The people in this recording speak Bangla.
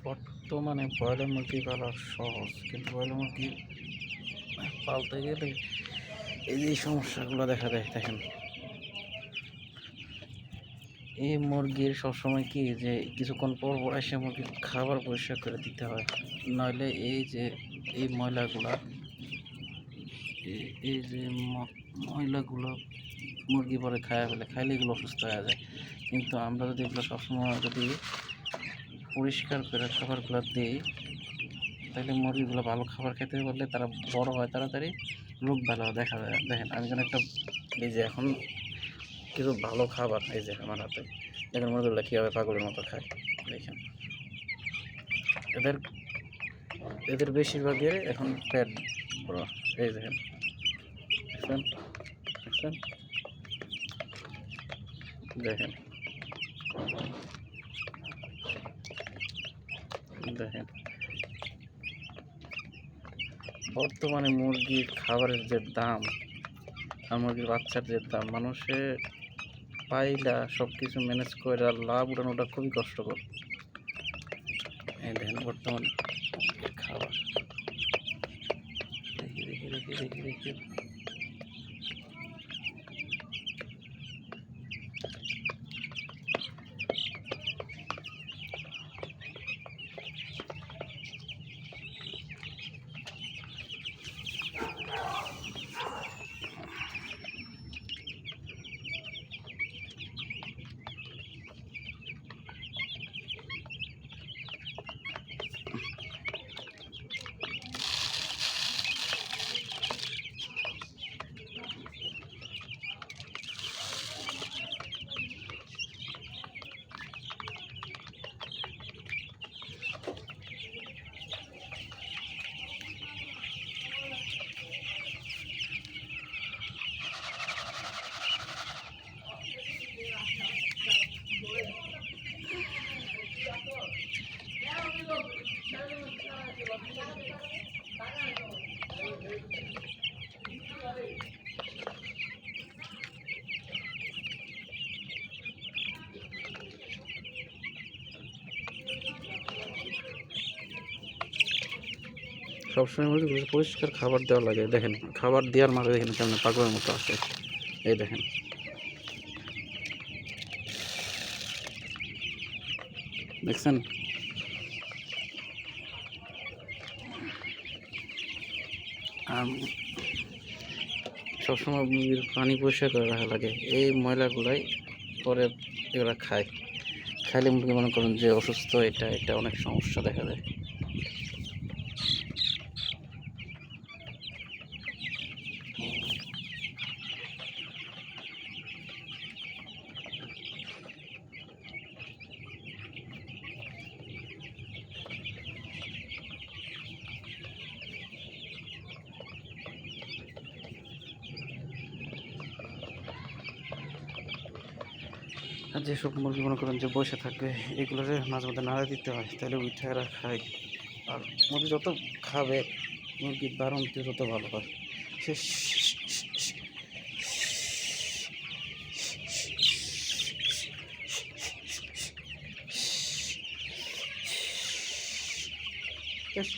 বর্তমানে ব্রয়লার মুরগি পালা সহজ, কিন্তু ব্রয়লার মুরগি পালতে গেলে এই যে সমস্যাগুলো দেখা দেয়। দেখেন, এই মুরগির সবসময় কি যে কিছুক্ষণ পর পর এসে মুরগির খাবার পরিষ্কার করে দিতে হয়, নইলে এই যে এই ময়লাগুলা এই যে ময়লাগুলো মুরগি পরে খাইলে এগুলো অসুস্থ হয়ে যায়। কিন্তু আমরা যদি এগুলো সবসময় যদি পরিষ্কার করে খাবারগুলো দিই, তাহলে মুরগিগুলো ভালো খাবার খেতে পারলে তারা বড় হয় তাড়াতাড়ি, রোগ ভালো দেখা যায়। দেখেন, আমি যেন একটা এই যে এখন কিছু ভালো খাবার এই যে আমার হাতে, দেখেন মুরগিগুলো কীভাবে পাগলের মতো খায়। দেখেন, এদের এদের বেশিরভাগের এখন পেট বড়। এই দেখেন, দেখছেন দেখছেন দেখেন দেখেন বর্তমানে মুরগির খাবারের যে দাম আর মুরগির বাচ্চার যে দাম, মানুষের পাইলা সব কিছু ম্যানেজ করে লাভ উঠানোটা খুবই কষ্টকর। এই দেখেন বর্তমানে খাবার, দেখি দেখি দেখি দেখি দেখি সবসময় মুরগিগুলো পরিষ্কার খাবার দেওয়া লাগে। দেখেন, খাবার দেওয়ার মাঝে দেখেন কেমন পাগলের মতো আসে। এই দেখেন, দেখছেন? আর সবসময় মুরগির পানি পরিষ্কার করে রাখা লাগে। এই ময়লাগুলাই পরে এগুলা খাইলে মুরগি মনে করেন যে অসুস্থ, এটা অনেক সমস্যা দেখা যায়। আর যেসব মুরগি মনে করেন যে বসে থাকবে, এগুলোরে মাঝে মধ্যে নাড়া দিতে হয়, তাহলে উঠে এরা খায়। আর মুরগি যত খাবে, মুরগির বাড়ন্ত তত ভালো হয়। সে Yes.